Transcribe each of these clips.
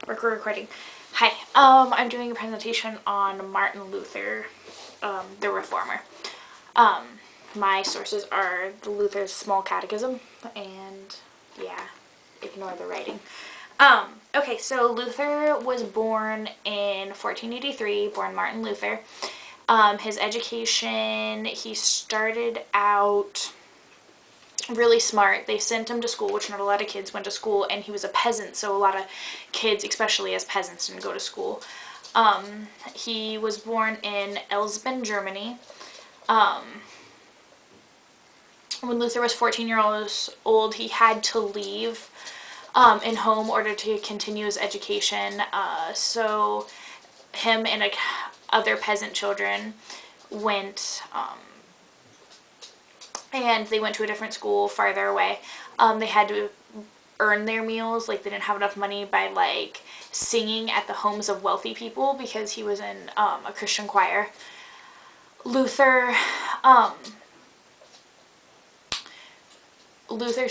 recording. Hi, I'm doing a presentation on Martin Luther, the Reformer. My sources are Luther's Small Catechism, and yeah, ignore the writing. Okay, so Luther was born in 1483, born Martin Luther. His education, he started out really smart. They sent him to school, which not a lot of kids went to school, and he was a peasant, so a lot of kids, especially as peasants, didn't go to school. He was born in Elsben, Germany. When Luther was 14 years old, he had to leave in home in order to continue his education. So him and other peasant children went and they went to a different school farther away. They had to earn their meals, like they didn't have enough money by like singing at the homes of wealthy people because he was in a Christian choir. Luther's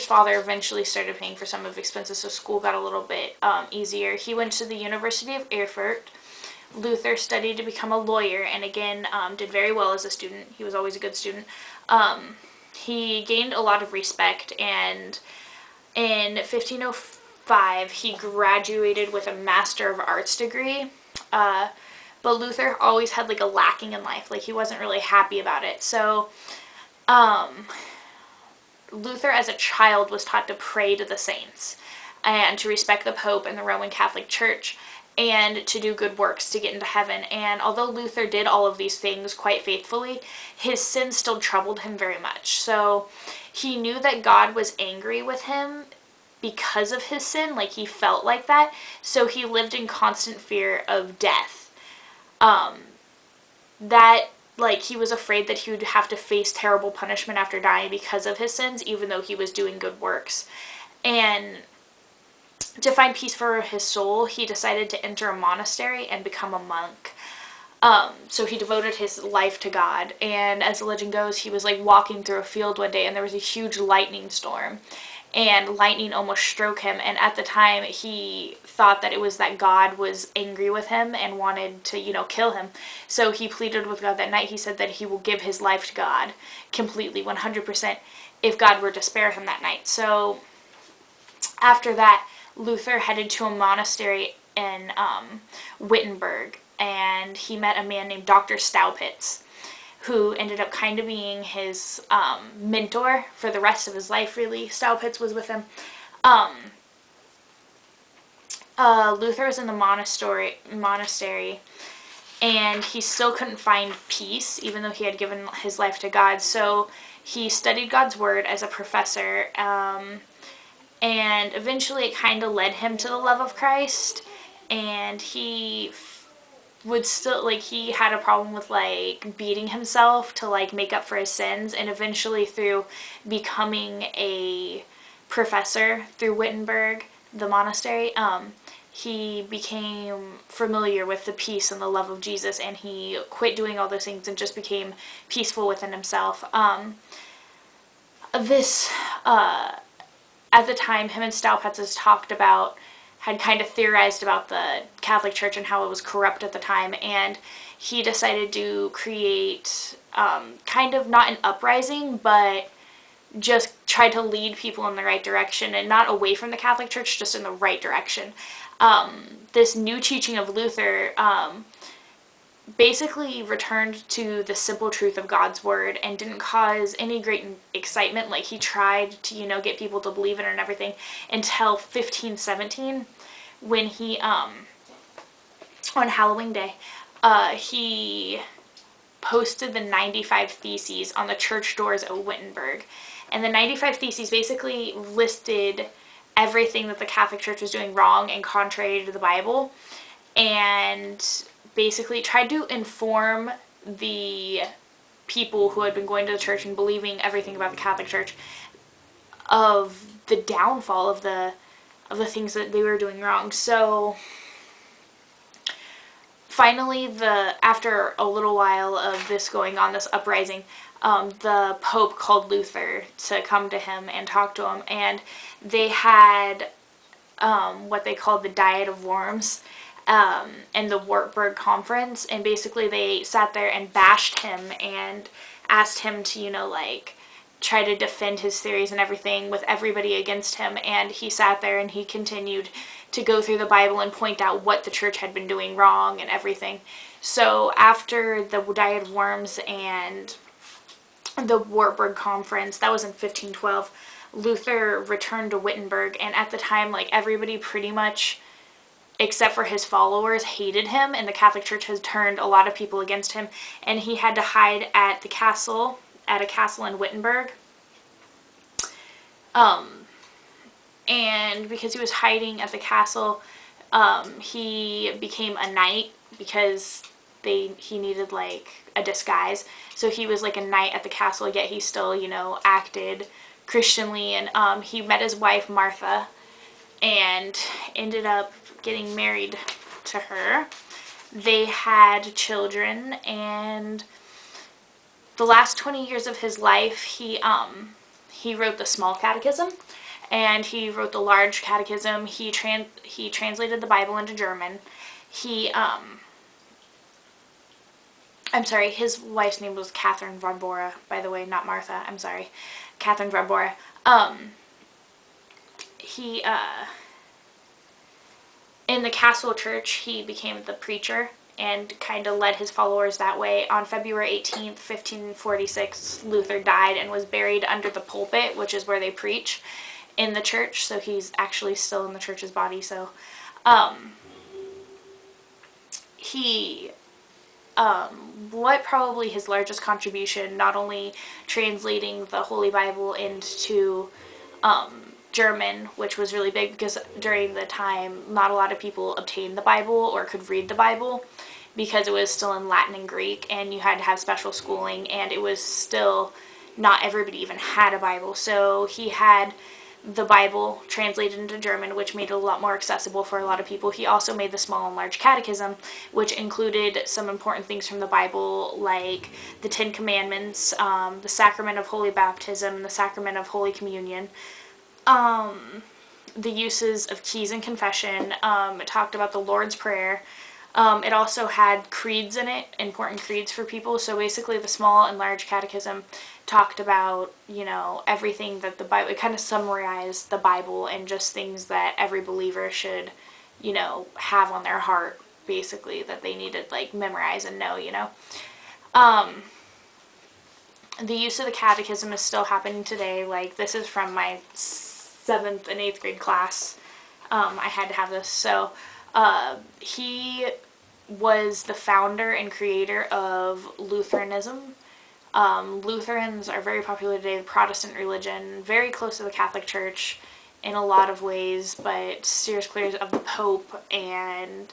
father eventually started paying for some of the expenses, so school got a little bit easier. He went to the University of Erfurt. Luther studied to become a lawyer and again did very well as a student. He was always a good student. He gained a lot of respect, and in 1505 he graduated with a Master of Arts degree. But Luther always had like a lacking in life, like he wasn't really happy about it. So Luther as a child was taught to pray to the saints and to respect the Pope and the Roman Catholic Church and to do good works to get into heaven. And although Luther did all of these things quite faithfully, his sin still troubled him very much. So he knew that God was angry with him because of his sin, like he felt like that. So he lived in constant fear of death. Like he was afraid that he would have to face terrible punishment after dying because of his sins, even though he was doing good works. And to find peace for his soul, he decided to enter a monastery and become a monk. So he devoted his life to God, and as the legend goes, he was like walking through a field one day and there was a huge lightning storm, and lightning almost struck him, and at the time he thought that it was that God was angry with him and wanted to, kill him. So he pleaded with God that night. He said that he will give his life to God completely, 100%, if God were to spare him that night. So after that, Luther headed to a monastery in Wittenberg, and he met a man named Dr. Staupitz, who ended up kind of being his mentor for the rest of his life, really. Staupitz was with him. Luther was in the monastery, and he still couldn't find peace, even though he had given his life to God. So he studied God's Word as a professor, and eventually it kind of led him to the love of Christ, and he would still, like, he had a problem with, like, beating himself to, like, make up for his sins, and eventually through becoming a professor through Wittenberg, the monastery, he became familiar with the peace and the love of Jesus, and he quit doing all those things and just became peaceful within himself. At the time, him and Staupitz had kind of theorized about the Catholic Church and how it was corrupt at the time, and he decided to create kind of not an uprising, but just try to lead people in the right direction, and not away from the Catholic Church, just in the right direction. This new teaching of Luther basically returned to the simple truth of God's Word and didn't cause any great excitement. Like, he tried to, get people to believe in it and everything until 1517, when he, on Halloween Day, he posted the 95 Theses on the church doors of Wittenberg. And the 95 Theses basically listed everything that the Catholic Church was doing wrong and contrary to the Bible, and basically tried to inform the people who had been going to the church and believing everything about the Catholic Church of the downfall of the things that they were doing wrong. So finally, after a little while of this going on, this uprising, the Pope called Luther to come to him and talk to him, and they had what they called the Diet of Worms, and the Wartburg Conference, and basically they sat there and bashed him and asked him to, like, try to defend his theories and everything with everybody against him, and he sat there and he continued to go through the Bible and point out what the church had been doing wrong and everything. So after the Diet of Worms and the Wartburg Conference, that was in 1512, Luther returned to Wittenberg, and at the time, like, everybody pretty much, except for his followers, hated him, and the Catholic Church has turned a lot of people against him, and he had to hide at a castle in Wittenberg. And because he was hiding at the castle, he became a knight because he needed, like, a disguise. So he was like a knight at the castle, yet he still, acted Christianly, and he met his wife Martha and ended up getting married to her. They had children, and the last 20 years of his life, he wrote the Small Catechism, and he wrote the Large Catechism. He translated the Bible into German. His wife's name was Catherine von Bora, by the way, not Martha. I'm sorry, Catherine von Bora. In the Castle Church, he became the preacher and kind of led his followers that way. On February 18th, 1546, Luther died and was buried under the pulpit, which is where they preach in the church. So he's actually still in the church's body. So what probably his largest contribution, not only translating the Holy Bible into German, which was really big because during the time not a lot of people obtained the Bible or could read the Bible because it was still in Latin and Greek, and you had to have special schooling, and it was still not everybody even had a Bible. So he had the Bible translated into German, which made it a lot more accessible for a lot of people. He also made the Small and Large Catechism, which included some important things from the Bible, like the 10 Commandments, the Sacrament of Holy Baptism, the Sacrament of Holy Communion, the uses of keys and confession. It talked about the Lord's Prayer. It also had creeds in it, important creeds for people. So basically the Small and Large Catechism talked about, everything that the Bible, it kind of summarized the Bible and just things that every believer should, have on their heart, basically, that they need to, like, memorize and know, The use of the catechism is still happening today. Like, this is from my 7th and 8th grade class. I had to have this. So, he was the founder and creator of Lutheranism. Lutherans are very popular today, the Protestant religion, very close to the Catholic Church in a lot of ways, but steers clear of the Pope, and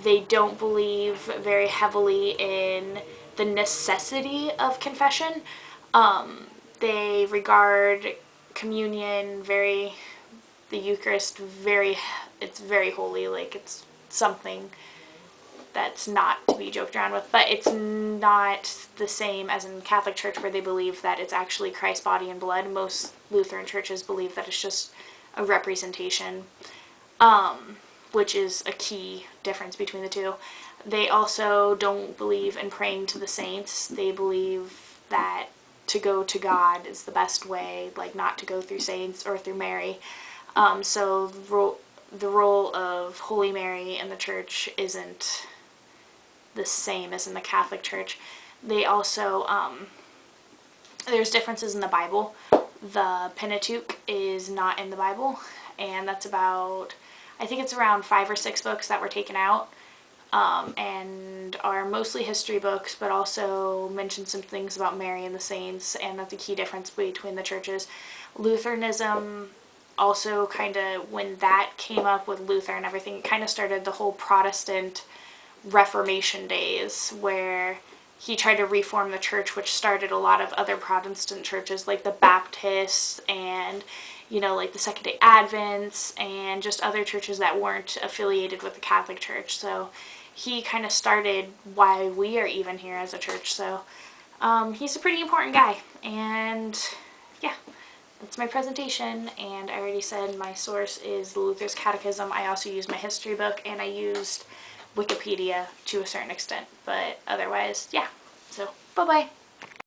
they don't believe very heavily in the necessity of confession. They regard communion the Eucharist it's very holy, like it's something that's not to be joked around with, but it's not the same as in Catholic Church where they believe that it's actually Christ's body and blood. Most Lutheran churches believe that it's just a representation, which is a key difference between the two. They also don't believe in praying to the saints. They believe that to go to God is the best way, like not to go through saints or through Mary. So the role of Holy Mary in the church isn't the same as in the Catholic Church. They also, there's differences in the Bible. The Pentateuch is not in the Bible, and that's about, I think it's around 5 or 6 books that were taken out, and are mostly history books, but also mention some things about Mary and the saints, and that's a key difference between the churches. Lutheranism also kind of, when that came up with Luther and everything, it kind of started the whole Protestant Reformation days, where he tried to reform the church, which started a lot of other Protestant churches, like the Baptists and, like the Second-day Advents, and just other churches that weren't affiliated with the Catholic Church. So he kind of started why we are even here as a church. So he's a pretty important guy. And yeah, that's my presentation, and I already said my source is Luther's Catechism. I also used my history book, and I used Wikipedia to a certain extent, but otherwise, yeah. So, bye-bye.